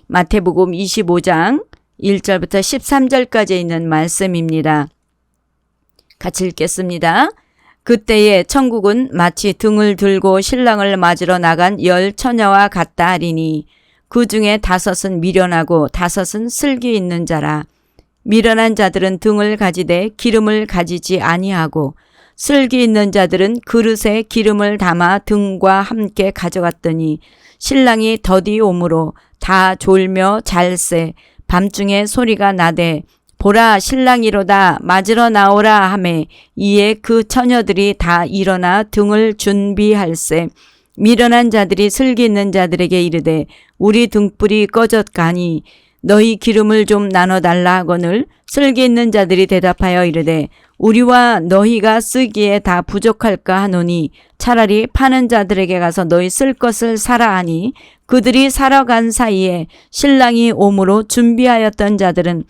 마태복음 25장 1절부터 13절까지 있는 말씀입니다. 같이 읽겠습니다. 그때에 천국은 마치 등을 들고 신랑을 맞으러 나간 10 처녀와 같다 하리니 그 중에 5은 미련하고 5은 슬기 있는 자라. 미련한 자들은 등을 가지되 기름을 가지지 아니하고 슬기 있는 자들은 그릇에 기름을 담아 등과 함께 가져갔더니 신랑이 더디 오므로 다 졸며 잘세 밤중에 소리가 나되 보라 신랑이로다 맞으러 나오라 하매 이에 그 처녀들이 다 일어나 등을 준비할세 미련한 자들이 슬기 있는 자들에게 이르되 우리 등불이 꺼졌가니 너희 기름을 좀 나눠달라 하거늘 슬기 있는 자들이 대답하여 이르되 우리와 너희가 쓰기에 다 부족할까 하노니 차라리 파는 자들에게 가서 너희 쓸 것을 사라 하니 그들이 사러 간 사이에 신랑이 오므로 준비하였던 자들은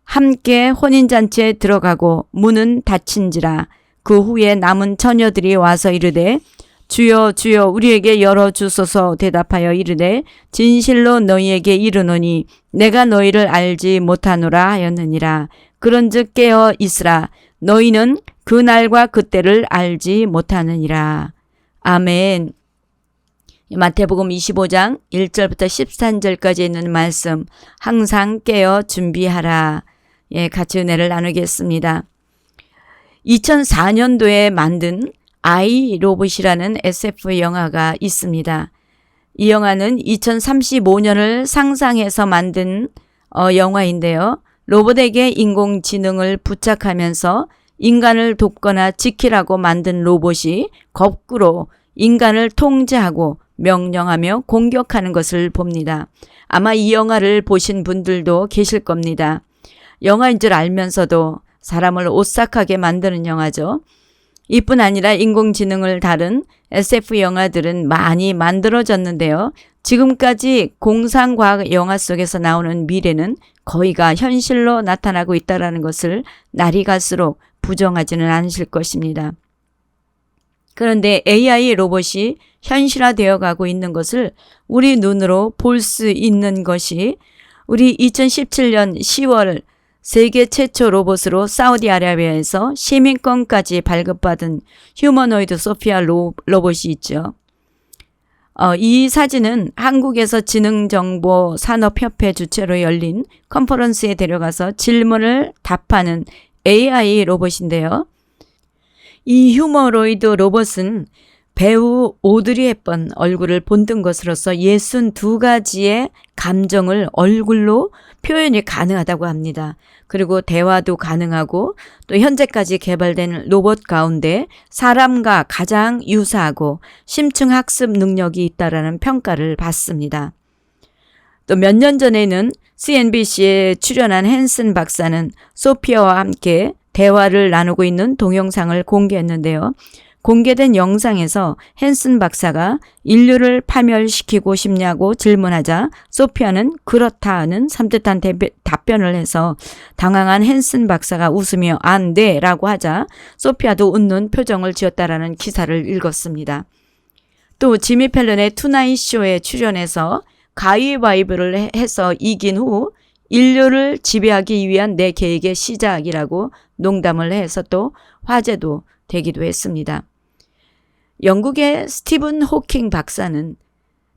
함께 혼인잔치에 들어가고 문은 닫힌지라. 그 후에 남은 처녀들이 와서 이르되 주여 주여 우리에게 열어주소서 대답하여 이르되 진실로 너희에게 이르노니 내가 너희를 알지 못하노라 하였느니라. 그런즉 깨어 있으라. 너희는 그 날과 그때를 알지 못하느니라. 아멘. 마태복음 25장 1절부터 13절까지 있는 말씀 항상 깨어 준비하라. 같이 은혜를 나누겠습니다. 2004년도에 만든 아이 로봇이라는 SF 영화가 있습니다. 이 영화는 2035년을 상상해서 만든 영화인데요. 로봇에게 인공지능을 부착하면서 인간을 돕거나 지키라고 만든 로봇이 거꾸로 인간을 통제하고 명령하며 공격하는 것을 봅니다. 아마 이 영화를 보신 분들도 계실 겁니다. 영화인 줄 알면서도 사람을 오싹하게 만드는 영화죠. 이뿐 아니라 인공지능을 다룬 SF 영화들은 많이 만들어졌는데요. 지금까지 공상과학 영화 속에서 나오는 미래는 거의가 현실로 나타나고 있다는 것을 날이 갈수록 부정하지는 않으실 것입니다. 그런데 AI 로봇이 현실화되어 가고 있는 것을 우리 눈으로 볼 수 있는 것이 우리 2017년 10월 세계 최초 로봇으로 사우디아라비아에서 시민권까지 발급받은 휴머노이드 소피아 로봇이 있죠. 이 사진은 한국에서 지능정보산업협회 주최로 열린 컨퍼런스에 데려가서 질문을 답하는 AI 로봇인데요. 이 휴머노이드 로봇은 배우 오드리 헵번 얼굴을 본뜬 것으로서 62가지의 감정을 얼굴로 표현이 가능하다고 합니다. 그리고 대화도 가능하고 또 현재까지 개발된 로봇 가운데 사람과 가장 유사하고 심층학습 능력이 있다라는 평가를 받습니다. 또 몇 년 전에는 CNBC에 출연한 헨슨 박사는 소피아와 함께 대화를 나누고 있는 동영상을 공개했는데요. 공개된 영상에서 헨슨 박사가 인류를 파멸시키고 싶냐고 질문하자 소피아는 그렇다는 섬뜩한 답변을 해서 당황한 헨슨 박사가 웃으며 안 돼 라고 하자 소피아도 웃는 표정을 지었다라는 기사를 읽었습니다. 또 지미 펠런의 투나잇 쇼에 출연해서 가위바위보를 해서 이긴 후 인류를 지배하기 위한 내 계획의 시작이라고 농담을 해서 또 화제도 되기도 했습니다. 영국의 스티븐 호킹 박사는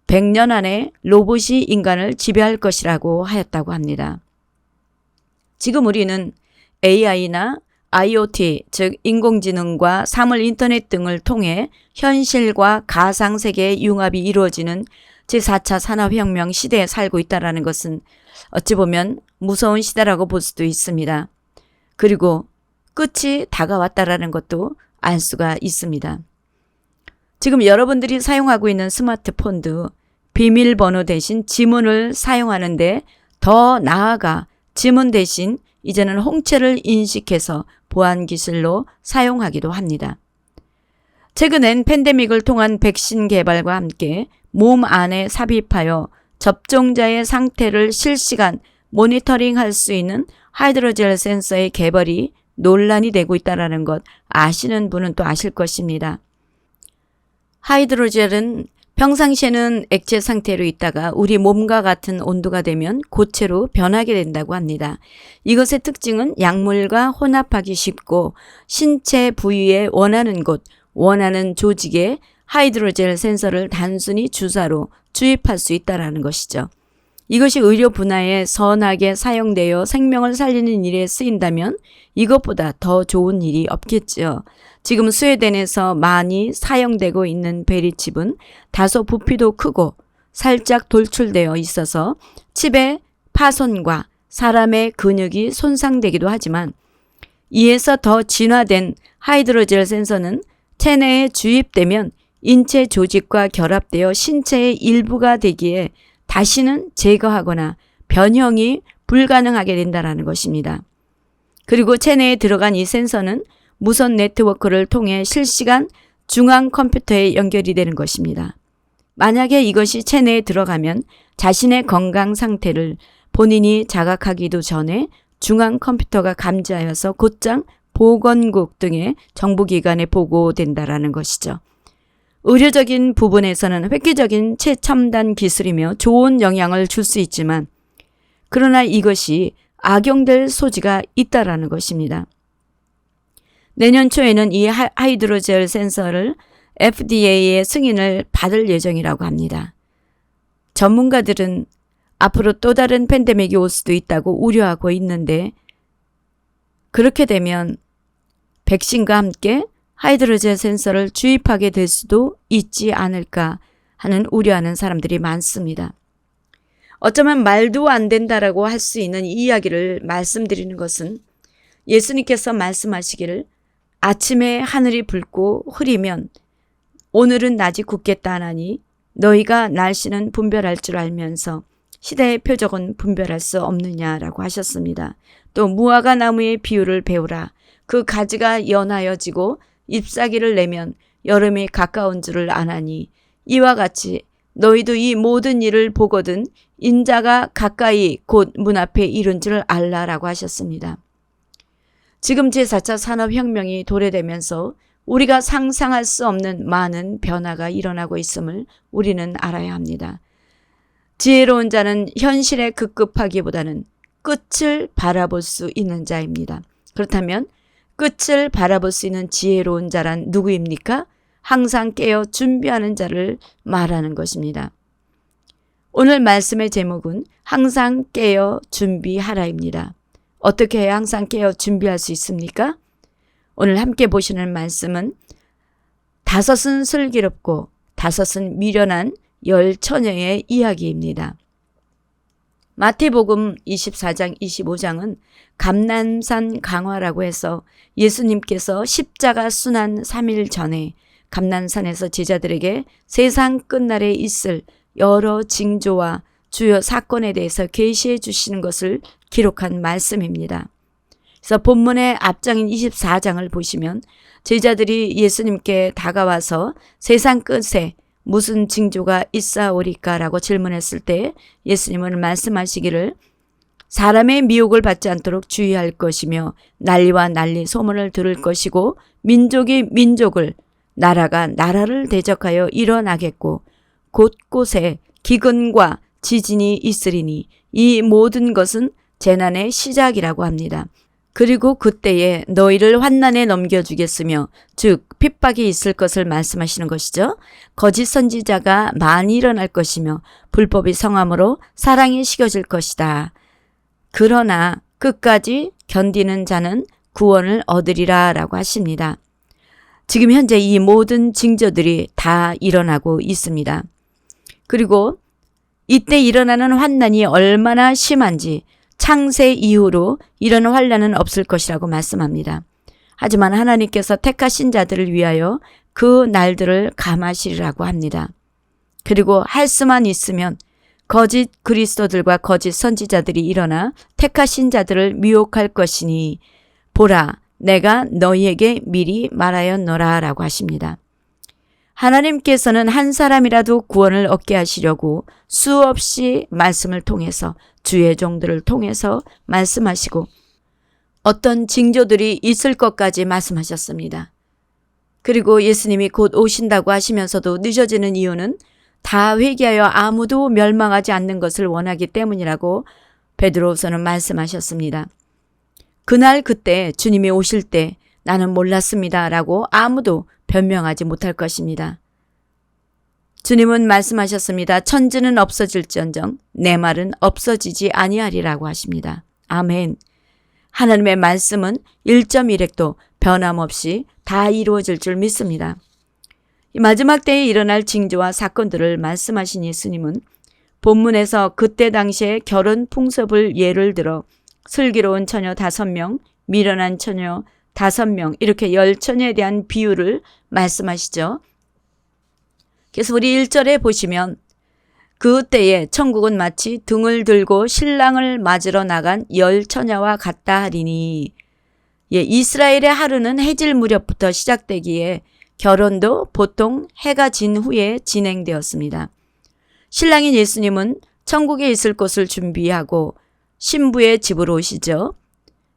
100년 안에 로봇이 인간을 지배할 것이라고 하였다고 합니다. 지금 우리는 AI나 IoT, 즉 인공지능과 사물 인터넷 등을 통해 현실과 가상세계의 융합이 이루어지는 제4차 산업혁명 시대에 살고 있다는 것은 어찌 보면 무서운 시대라고 볼 수도 있습니다. 그리고 끝이 다가왔다는 것도 알 수가 있습니다. 지금 여러분들이 사용하고 있는 스마트폰도 비밀번호 대신 지문을 사용하는데 더 나아가 지문 대신 이제는 홍채를 인식해서 보안기술로 사용하기도 합니다. 최근엔 팬데믹을 통한 백신 개발과 함께 몸 안에 삽입하여 접종자의 상태를 실시간 모니터링할 수 있는 하이드로젤 센서의 개발이 논란이 되고 있다는 것 아시는 분은 또 아실 것입니다. 하이드로젤은 평상시에는 액체 상태로 있다가 우리 몸과 같은 온도가 되면 고체로 변하게 된다고 합니다. 이것의 특징은 약물과 혼합하기 쉽고 신체 부위에 원하는 곳, 원하는 조직에 하이드로젤 센서를 단순히 주사로 주입할 수 있다는 것이죠. 이것이 의료 분야에 선하게 사용되어 생명을 살리는 일에 쓰인다면 이것보다 더 좋은 일이 없겠죠. 지금 스웨덴에서 많이 사용되고 있는 베리칩은 다소 부피도 크고 살짝 돌출되어 있어서 칩의 파손과 사람의 근육이 손상되기도 하지만 이에서 더 진화된 하이드로젤 센서는 체내에 주입되면 인체 조직과 결합되어 신체의 일부가 되기에 다시는 제거하거나 변형이 불가능하게 된다는 것입니다. 그리고 체내에 들어간 이 센서는 무선 네트워크를 통해 실시간 중앙 컴퓨터에 연결이 되는 것입니다. 만약에 이것이 체내에 들어가면 자신의 건강 상태를 본인이 자각하기도 전에 중앙 컴퓨터가 감지하여서 곧장 보건국 등의 정부기관에 보고된다는 것이죠. 의료적인 부분에서는 획기적인 최첨단 기술이며 좋은 영향을 줄 수 있지만 그러나 이것이 악용될 소지가 있다라는 것입니다. 내년 초에는 이 하이드로젤 센서를 FDA의 승인을 받을 예정이라고 합니다. 전문가들은 앞으로 또 다른 팬데믹이 올 수도 있다고 우려하고 있는데 그렇게 되면 백신과 함께 하이드로젤 센서를 주입하게 될 수도 있지 않을까 하는 우려하는 사람들이 많습니다. 어쩌면 말도 안 된다라고 할 수 있는 이 이야기를 말씀드리는 것은 예수님께서 말씀하시기를 아침에 하늘이 붉고 흐리면 오늘은 낮이 굳겠다 하나니 너희가 날씨는 분별할 줄 알면서 시대의 표적은 분별할 수 없느냐라고 하셨습니다. 또 무화과 나무의 비유를 배우라. 그 가지가 연하여지고 잎사귀를 내면 여름이 가까운 줄을 아나니 이와 같이 너희도 이 모든 일을 보거든 인자가 가까이 곧 문 앞에 이른 줄 알라라고 하셨습니다. 지금 제4차 산업혁명이 도래되면서 우리가 상상할 수 없는 많은 변화가 일어나고 있음을 우리는 알아야 합니다. 지혜로운 자는 현실에 급급하기보다는 끝을 바라볼 수 있는 자입니다. 그렇다면 끝을 바라볼 수 있는 지혜로운 자란 누구입니까? 항상 깨어 준비하는 자를 말하는 것입니다. 오늘 말씀의 제목은 항상 깨어 준비하라입니다. 어떻게 해야 항상 깨어 준비할 수 있습니까? 오늘 함께 보시는 말씀은 다섯은 슬기롭고 다섯은 미련한 10처녀의 이야기입니다. 마태복음 24장 25장은 감난산 강화라고 해서 예수님께서 십자가 순환 3일 전에 감난산에서 제자들에게 세상 끝날에 있을 여러 징조와 주요 사건에 대해서 계시해 주시는 것을 기록한 말씀입니다. 그래서 본문의 앞장인 24장을 보시면 제자들이 예수님께 다가와서 세상 끝에 무슨 징조가 있사오리까라고 질문했을 때 예수님은 말씀하시기를 사람의 미혹을 받지 않도록 주의할 것이며 난리와 난리 소문을 들을 것이고 민족이 민족을 나라가 나라를 대적하여 일어나겠고 곳곳에 기근과 지진이 있으리니 이 모든 것은 재난의 시작이라고 합니다. 그리고 그때에 너희를 환난에 넘겨주겠으며 즉 핍박이 있을 것을 말씀하시는 것이죠. 거짓 선지자가 많이 일어날 것이며 불법이 성함으로 사랑이 식어질 것이다. 그러나 끝까지 견디는 자는 구원을 얻으리라 라고 하십니다. 지금 현재 이 모든 징조들이 다 일어나고 있습니다. 그리고 이때 일어나는 환난이 얼마나 심한지 창세 이후로 이런 환난은 없을 것이라고 말씀합니다. 하지만 하나님께서 택하신 자들을 위하여 그 날들을 감하시리라고 합니다. 그리고 할 수만 있으면 거짓 그리스도들과 거짓 선지자들이 일어나 택하신 자들을 미혹할 것이니 보라 내가 너희에게 미리 말하였노라 라고 하십니다. 하나님께서는 한 사람이라도 구원을 얻게 하시려고 수없이 말씀을 통해서 주의 종들을 통해서 말씀하시고 어떤 징조들이 있을 것까지 말씀하셨습니다. 그리고 예수님이 곧 오신다고 하시면서도 늦어지는 이유는 다 회개하여 아무도 멸망하지 않는 것을 원하기 때문이라고 베드로후서는 말씀하셨습니다. 그날 그때 주님이 오실 때 나는 몰랐습니다 라고 아무도 변명하지 못할 것입니다. 주님은 말씀하셨습니다. 천지는 없어질지언정 내 말은 없어지지 아니하리라고 하십니다. 아멘. 하나님의 말씀은 1.1획도 변함없이 다 이루어질 줄 믿습니다. 이 마지막 때에 일어날 징조와 사건들을 말씀하신 예수님은 본문에서 그때 당시의 결혼 풍습을 예를 들어 슬기로운 처녀 5명, 미련한 처녀 5명 이렇게 10처녀에 대한 비유를 말씀하시죠. 그래서 우리 1절에 보시면 그때에 천국은 마치 등을 들고 신랑을 맞으러 나간 10처녀와 같다 하리니, 이스라엘의 하루는 해질 무렵부터 시작되기에 결혼도 보통 해가 진 후에 진행되었습니다. 신랑인 예수님은 천국에 있을 곳을 준비하고 신부의 집으로 오시죠.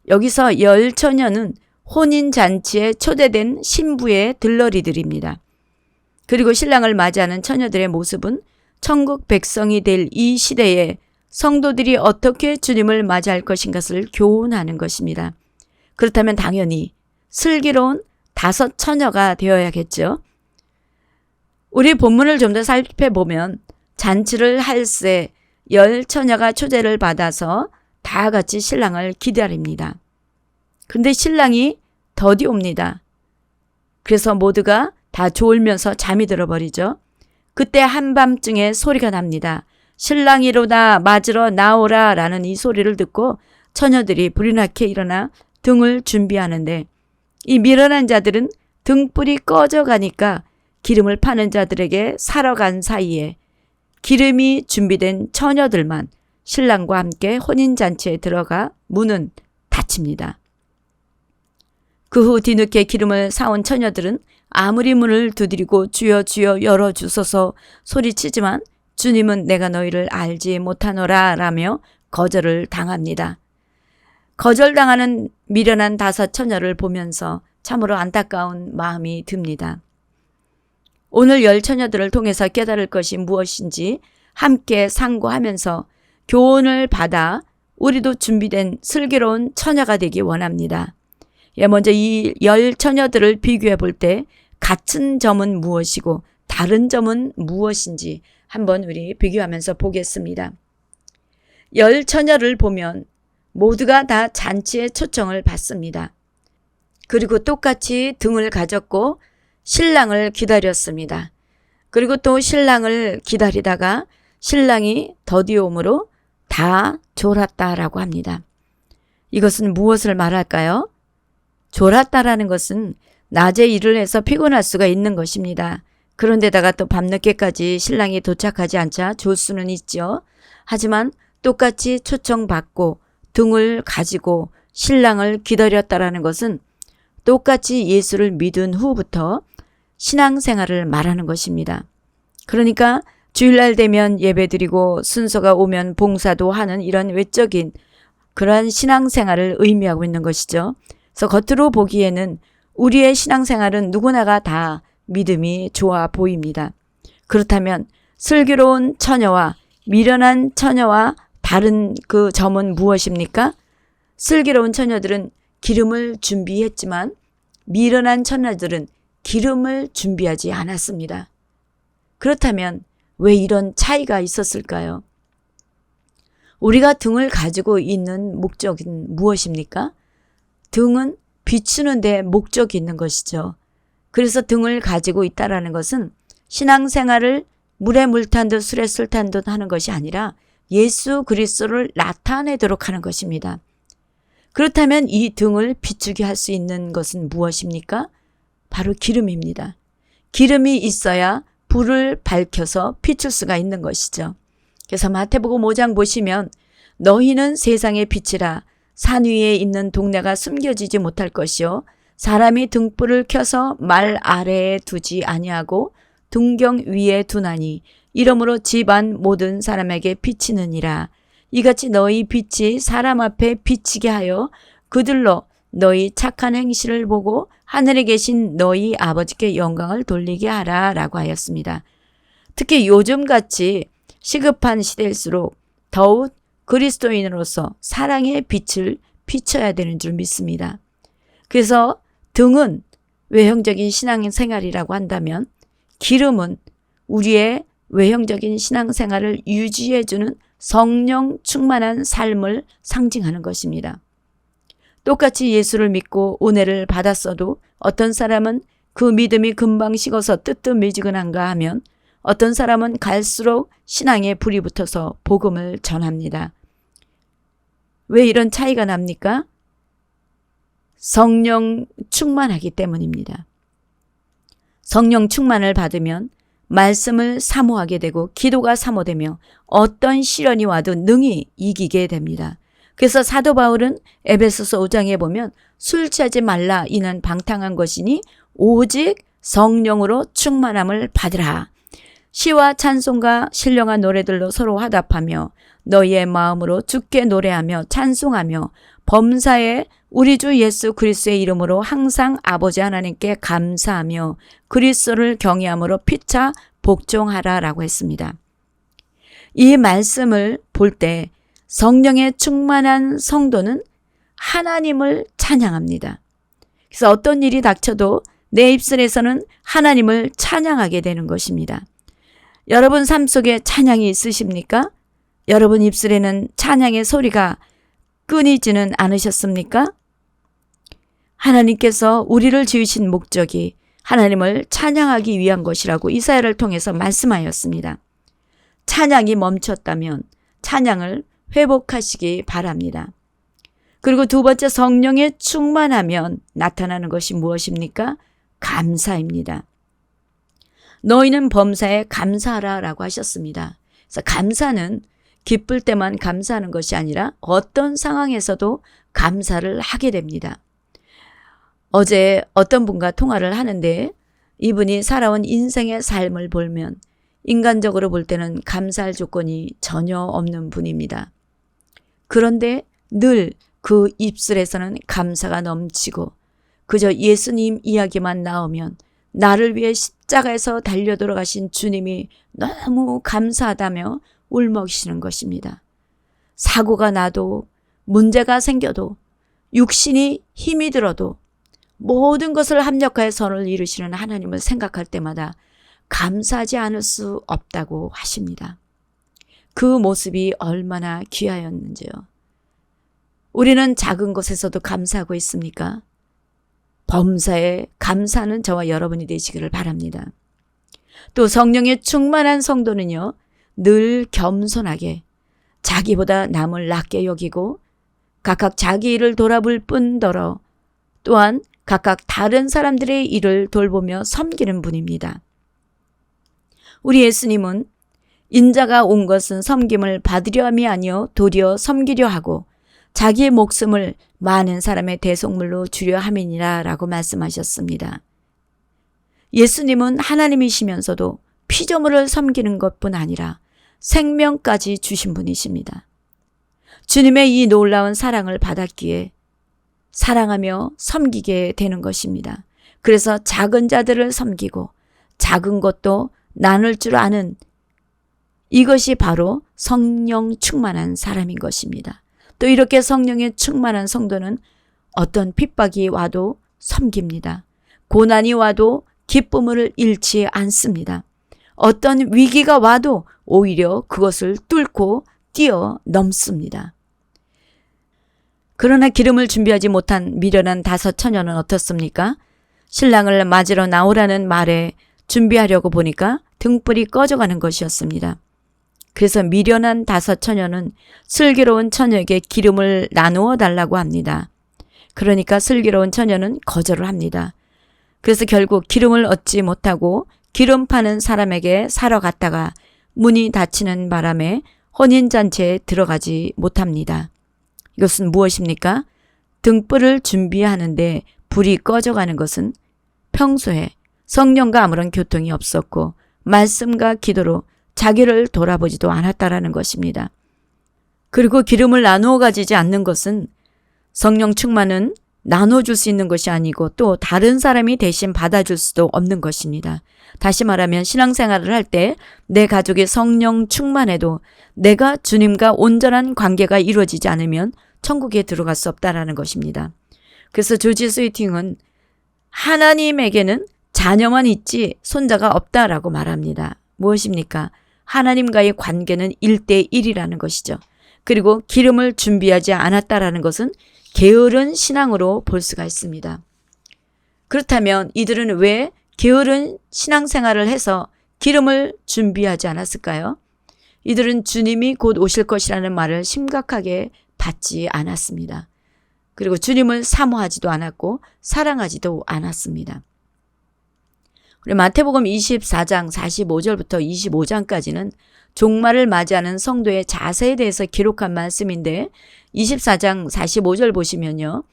여기서 10처녀는 혼인잔치에 초대된 신부의 들러리들입니다. 그리고 신랑을 맞이하는 처녀들의 모습은 천국 백성이 될 이 시대에 성도들이 어떻게 주님을 맞이할 것인 것을 교훈하는 것입니다. 그렇다면 당연히 슬기로운 5처녀가 되어야겠죠. 우리 본문을 좀 더 살펴보면 잔치를 할 새 10처녀가 초대를 받아서 다 같이 신랑을 기다립니다. 근데 신랑이 더디 옵니다. 그래서 모두가 다 졸면서 잠이 들어버리죠. 그때 한밤중에 소리가 납니다. 신랑이로다 맞으러 나오라 라는 이 소리를 듣고 처녀들이 불이 나게 일어나 등을 준비하는데, 이 미련한 자들은 등불이 꺼져가니까 기름을 파는 자들에게 사러 간 사이에 기름이 준비된 처녀들만 신랑과 함께 혼인잔치에 들어가 문은 닫힙니다. 그 후 뒤늦게 기름을 사온 처녀들은 아무리 문을 두드리고 주여 주여 열어주소서 소리치지만 주님은 내가 너희를 알지 못하노라 라며 거절을 당합니다. 거절당하는 미련한 5처녀를 보면서 참으로 안타까운 마음이 듭니다. 오늘 10처녀들을 통해서 깨달을 것이 무엇인지 함께 상고하면서 교훈을 받아 우리도 준비된 슬기로운 처녀가 되기 원합니다. 먼저 이 10처녀들을 비교해 볼 때 같은 점은 무엇이고 다른 점은 무엇인지 한번 우리 비교하면서 보겠습니다. 10처녀를 보면 모두가 다 잔치의 초청을 받습니다. 그리고 똑같이 등을 가졌고 신랑을 기다렸습니다. 그리고 또 신랑을 기다리다가 신랑이 더디옴으로 다 졸았다라고 합니다. 이것은 무엇을 말할까요? 졸았다라는 것은 낮에 일을 해서 피곤할 수가 있는 것입니다. 그런데다가 또 밤늦게까지 신랑이 도착하지 않자 졸 수는 있죠. 하지만 똑같이 초청받고 등을 가지고 신랑을 기다렸다라는 것은 똑같이 예수를 믿은 후부터 신앙생활을 말하는 것입니다. 그러니까 주일날 되면 예배드리고 순서가 오면 봉사도 하는 이런 외적인 그러한 신앙생활을 의미하고 있는 것이죠. 그래서 겉으로 보기에는 우리의 신앙생활은 누구나가 다 믿음이 좋아 보입니다. 그렇다면 슬기로운 처녀와 미련한 처녀와 다른 그 점은 무엇입니까? 슬기로운 처녀들은 기름을 준비했지만 미련한 처녀들은 기름을 준비하지 않았습니다. 그렇다면 왜 이런 차이가 있었을까요? 우리가 등을 가지고 있는 목적은 무엇입니까? 등은 비추는 데 목적이 있는 것이죠. 그래서 등을 가지고 있다라는 것은 신앙생활을 물에 물 탄 듯 술에 술 탄 듯 하는 것이 아니라 예수 그리스도를 나타내도록 하는 것입니다. 그렇다면 이 등을 비추게 할 수 있는 것은 무엇입니까? 바로 기름입니다. 기름이 있어야 불을 밝혀서 비출 수가 있는 것이죠. 그래서 마태복음 5장 보시면 너희는 세상의 빛이라 산 위에 있는 동네가 숨겨지지 못할 것이요 사람이 등불을 켜서 말 아래에 두지 아니하고 등경 위에 두나니 이러므로 집안 모든 사람에게 비치느니라. 이같이 너희 빛이 사람 앞에 비치게 하여 그들로 너희 착한 행실을 보고 하늘에 계신 너희 아버지께 영광을 돌리게 하라 라고 하였습니다. 특히 요즘같이 시급한 시대일수록 더욱 그리스도인으로서 사랑의 빛을 비춰야 되는 줄 믿습니다. 그래서 등은 외형적인 신앙생활이라고 한다면 기름은 우리의 외형적인 신앙생활을 유지해주는 성령 충만한 삶을 상징하는 것입니다. 똑같이 예수를 믿고 은혜를 받았어도 어떤 사람은 그 믿음이 금방 식어서 뜨뜻미지근한가 하면 어떤 사람은 갈수록 신앙에 불이 붙어서 복음을 전합니다. 왜 이런 차이가 납니까? 성령 충만하기 때문입니다. 성령 충만을 받으면 말씀을 사모하게 되고 기도가 사모되며 어떤 시련이 와도 능히 이기게 됩니다. 그래서 사도 바울은 에베소서 5장에 보면 술 취하지 말라 이는 방탕한 것이니 오직 성령으로 충만함을 받으라. 시와 찬송과 신령한 노래들로 서로 화답하며 너희의 마음으로 주께 노래하며 찬송하며 범사에 우리 주 예수 그리스도의 이름으로 항상 아버지 하나님께 감사하며 그리스도를 경외함으로 피차 복종하라라고 했습니다. 이 말씀을 볼 때 성령의 충만한 성도는 하나님을 찬양합니다. 그래서 어떤 일이 닥쳐도 내 입술에서는 하나님을 찬양하게 되는 것입니다. 여러분 삶 속에 찬양이 있으십니까? 여러분 입술에는 찬양의 소리가 끊이지는 않으셨습니까? 하나님께서 우리를 지으신 목적이 하나님을 찬양하기 위한 것이라고 이사야를 통해서 말씀하였습니다. 찬양이 멈췄다면 찬양을 회복하시기 바랍니다. 그리고 두 번째, 성령에 충만하면 나타나는 것이 무엇입니까? 감사입니다. 너희는 범사에 감사하라 라고 하셨습니다. 그래서 감사는 기쁠 때만 감사하는 것이 아니라 어떤 상황에서도 감사를 하게 됩니다. 어제 어떤 분과 통화를 하는데 이분이 살아온 인생의 삶을 보면 인간적으로 볼 때는 감사할 조건이 전혀 없는 분입니다. 그런데 늘 그 입술에서는 감사가 넘치고 그저 예수님 이야기만 나오면 나를 위해 십자가에서 달려 돌아가신 주님이 너무 감사하다며 울먹이시는 것입니다. 사고가 나도 문제가 생겨도 육신이 힘이 들어도 모든 것을 합력하여 선을 이루시는 하나님을 생각할 때마다 감사하지 않을 수 없다고 하십니다. 그 모습이 얼마나 귀하였는지요. 우리는 작은 것에서도 감사하고 있습니까? 범사에 감사하는 저와 여러분이 되시기를 바랍니다. 또 성령의 충만한 성도는요, 늘 겸손하게 자기보다 남을 낮게 여기고 각각 자기 일을 돌아볼 뿐더러 또한 각각 다른 사람들의 일을 돌보며 섬기는 분입니다. 우리 예수님은 인자가 온 것은 섬김을 받으려 함이 아니요 도리어 섬기려 하고 자기의 목숨을 많은 사람의 대속물로 주려 함이니라 라고 말씀하셨습니다. 예수님은 하나님이시면서도 피조물을 섬기는 것뿐 아니라 생명까지 주신 분이십니다. 주님의 이 놀라운 사랑을 받았기에 사랑하며 섬기게 되는 것입니다. 그래서 작은 자들을 섬기고 작은 것도 나눌 줄 아는 이것이 바로 성령 충만한 사람인 것입니다. 또 이렇게 성령에 충만한 성도는 어떤 핍박이 와도 섬깁니다. 고난이 와도 기쁨을 잃지 않습니다. 어떤 위기가 와도 오히려 그것을 뚫고 뛰어넘습니다. 그러나 기름을 준비하지 못한 미련한 5 처녀는 어떻습니까? 신랑을 맞으러 나오라는 말에 준비하려고 보니까 등불이 꺼져가는 것이었습니다. 그래서 미련한 5 처녀는 슬기로운 처녀에게 기름을 나누어 달라고 합니다. 그러니까 슬기로운 처녀는 거절을 합니다. 그래서 결국 기름을 얻지 못하고 기름 파는 사람에게 사러 갔다가 문이 닫히는 바람에 혼인잔치에 들어가지 못합니다. 이것은 무엇입니까? 등불을 준비하는데 불이 꺼져가는 것은 평소에 성령과 아무런 교통이 없었고 말씀과 기도로 자기를 돌아보지도 않았다라는 것입니다. 그리고 기름을 나누어 가지지 않는 것은 성령 충만은 나눠줄 수 있는 것이 아니고 또 다른 사람이 대신 받아줄 수도 없는 것입니다. 다시 말하면 신앙생활을 할 때 내 가족이 성령 충만해도 내가 주님과 온전한 관계가 이루어지지 않으면 천국에 들어갈 수 없다라는 것입니다. 그래서 조지 스위팅은 하나님에게는 자녀만 있지 손자가 없다라고 말합니다. 무엇입니까? 하나님과의 관계는 1대1이라는 것이죠. 그리고 기름을 준비하지 않았다라는 것은 게으른 신앙으로 볼 수가 있습니다. 그렇다면 이들은 왜 게으른 신앙생활을 해서 기름을 준비하지 않았을까요? 이들은 주님이 곧 오실 것이라는 말을 심각하게 받지 않았습니다. 그리고 주님을 사모하지도 않았고 사랑하지도 않았습니다. 우리 마태복음 24장 45절부터 25장까지는 종말을 맞이하는 성도의 자세에 대해서 기록한 말씀인데 24장 45절 보시면요.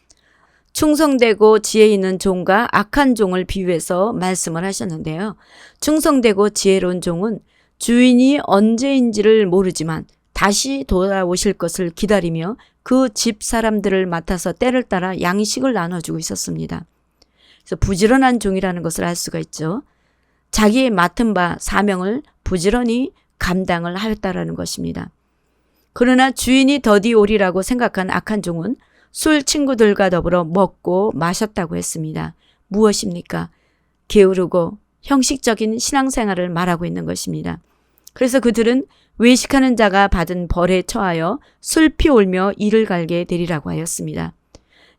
충성되고 지혜 있는 종과 악한 종을 비유해서 말씀을 하셨는데요. 충성되고 지혜로운 종은 주인이 언제인지를 모르지만 다시 돌아오실 것을 기다리며 그 집 사람들을 맡아서 때를 따라 양식을 나눠주고 있었습니다. 그래서 부지런한 종이라는 것을 알 수가 있죠. 자기의 맡은 바 사명을 부지런히 감당을 하였다라는 것입니다. 그러나 주인이 더디 오리라고 생각한 악한 종은 술 친구들과 더불어 먹고 마셨다고 했습니다. 무엇입니까? 게으르고 형식적인 신앙생활을 말하고 있는 것입니다. 그래서 그들은 외식하는 자가 받은 벌에 처하여 슬피 울며 이를 갈게 되리라고 하였습니다.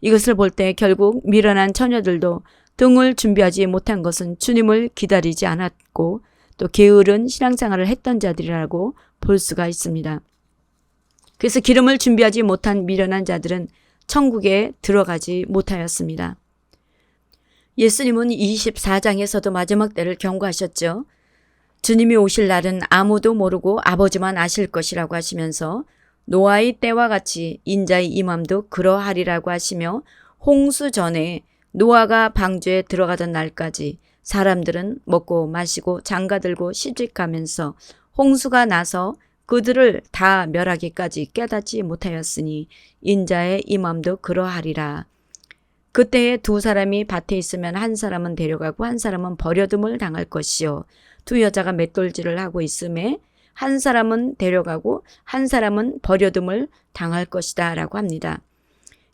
이것을 볼 때 결국 미련한 처녀들도 등을 준비하지 못한 것은 주님을 기다리지 않았고 또 게으른 신앙생활을 했던 자들이라고 볼 수가 있습니다. 그래서 기름을 준비하지 못한 미련한 자들은 천국에 들어가지 못하였습니다. 예수님은 24장에서도 마지막 때를 경고하셨죠. 주님이 오실 날은 아무도 모르고 아버지만 아실 것이라고 하시면서 노아의 때와 같이 인자의 임함도 그러하리라고 하시며 홍수 전에 노아가 방주에 들어가던 날까지 사람들은 먹고 마시고 장가들고 시집가면서 홍수가 나서 그들을 다 멸하기까지 깨닫지 못하였으니 인자의 임함도 그러하리라. 그때에 두 사람이 밭에 있으면 한 사람은 데려가고 한 사람은 버려둠을 당할 것이요. 두 여자가 맷돌질을 하고 있음에 한 사람은 데려가고 한 사람은 버려둠을 당할 것이다 라고 합니다.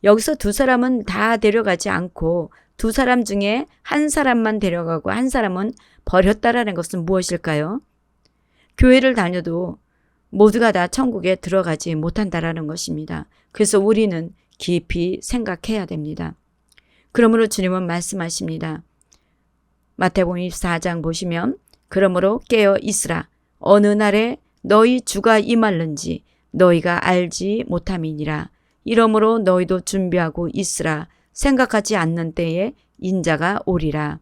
여기서 두 사람은 다 데려가지 않고 두 사람 중에 한 사람만 데려가고 한 사람은 버렸다라는 것은 무엇일까요? 교회를 다녀도 모두가 다 천국에 들어가지 못한다라는 것입니다. 그래서 우리는 깊이 생각해야 됩니다. 그러므로 주님은 말씀하십니다. 마태복음 24장 보시면 그러므로 깨어 있으라. 어느 날에 너희 주가 임할는지 너희가 알지 못함이니라. 이러므로 너희도 준비하고 있으라. 생각하지 않는 때에 인자가 오리라.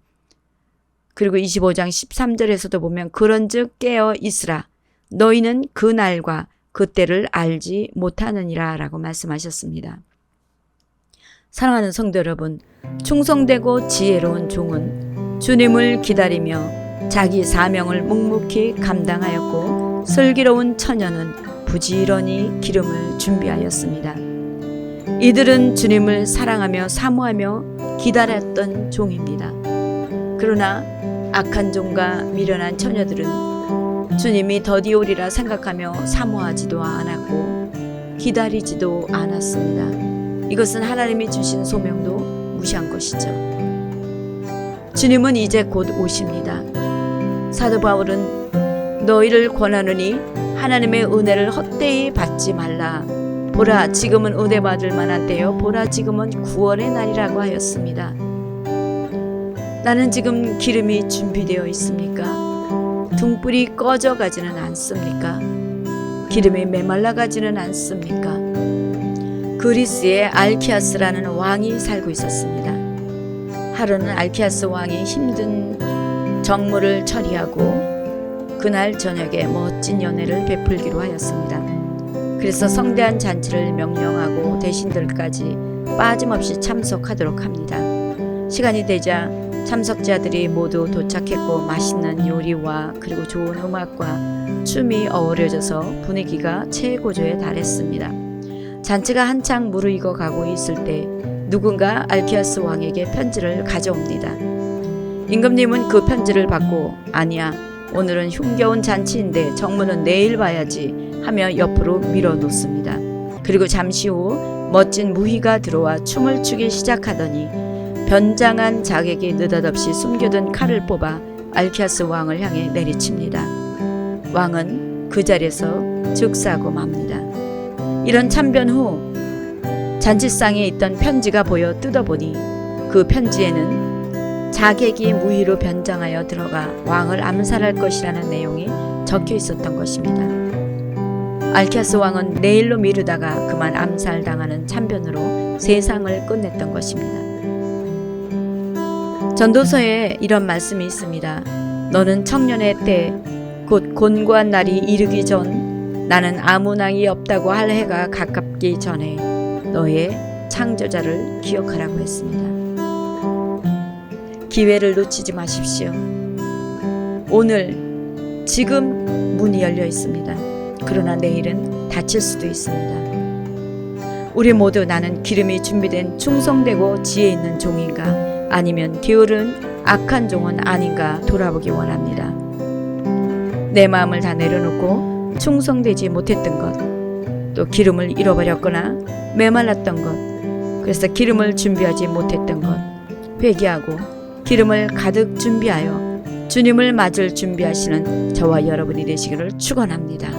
그리고 25장 13절에서도 보면 그런즉 깨어 있으라. 너희는 그 날과 그때를 알지 못하느니라 라고 말씀하셨습니다. 사랑하는 성도 여러분, 충성되고 지혜로운 종은 주님을 기다리며 자기 사명을 묵묵히 감당하였고 슬기로운 처녀는 부지런히 기름을 준비하였습니다. 이들은 주님을 사랑하며 사모하며 기다렸던 종입니다. 그러나 악한 종과 미련한 처녀들은 주님이 더디 오리라 생각하며 사모하지도 않았고 기다리지도 않았습니다. 이것은 하나님이 주신 소명도 무시한 것이죠. 주님은 이제 곧 오십니다. 사도 바울은 너희를 권하노니 하나님의 은혜를 헛되이 받지 말라. 보라 지금은 은혜 받을 만한 때요 보라 지금은 구원의 날이라고 하였습니다. 나는 지금 기름이 준비되어 있습니까? 등불이 꺼져가지는 않습니까? 기름이 메말라가지는 않습니까? 그리스에 알키아스라는 왕이 살고 있었습니다. 하루는 알키아스 왕이 힘든 정무를 처리하고 그날 저녁에 멋진 연회를 베풀기로 하였습니다. 그래서 성대한 잔치를 명령하고 대신들까지 빠짐없이 참석하도록 합니다. 시간이 되자 참석자들이 모두 도착했고 맛있는 요리와 그리고 좋은 음악과 춤이 어우러져서 분위기가 최고조에 달했습니다. 잔치가 한창 무르익어 가고 있을 때 누군가 알키아스 왕에게 편지를 가져옵니다. 임금님은 그 편지를 받고 아니야, 오늘은 흉겨운 잔치인데 정문은 내일 봐야지 하며 옆으로 밀어놓습니다. 그리고 잠시 후 멋진 무희가 들어와 춤을 추기 시작하더니 변장한 자객이 느닷없이 숨겨둔 칼을 뽑아 알키아스 왕을 향해 내리칩니다. 왕은 그 자리에서 즉사하고 맙니다. 이런 참변 후 잔치상에 있던 편지가 보여 뜯어보니 그 편지에는 자객이 무희로 변장하여 들어가 왕을 암살할 것이라는 내용이 적혀 있었던 것입니다. 알키아스 왕은 내일로 미루다가 그만 암살당하는 참변으로 세상을 끝냈던 것입니다. 전도서에 이런 말씀이 있습니다. 너는 청년의 때, 곧 곤고한 날이 이르기 전, 나는 아무 낭이 없다고 할 해가 가깝기 전에 너의 창조자를 기억하라고 했습니다. 기회를 놓치지 마십시오. 오늘, 지금 문이 열려 있습니다. 그러나 내일은 닫힐 수도 있습니다. 우리 모두 나는 기름이 준비된 충성되고 지혜 있는 종인가, 아니면 게으른 악한 종은 아닌가 돌아보기 원합니다. 내 마음을 다 내려놓고 충성되지 못했던 것, 또 기름을 잃어버렸거나 메말랐던 것, 그래서 기름을 준비하지 못했던 것, 회개하고 기름을 가득 준비하여 주님을 맞을 준비하시는 저와 여러분이 되시기를 축원합니다.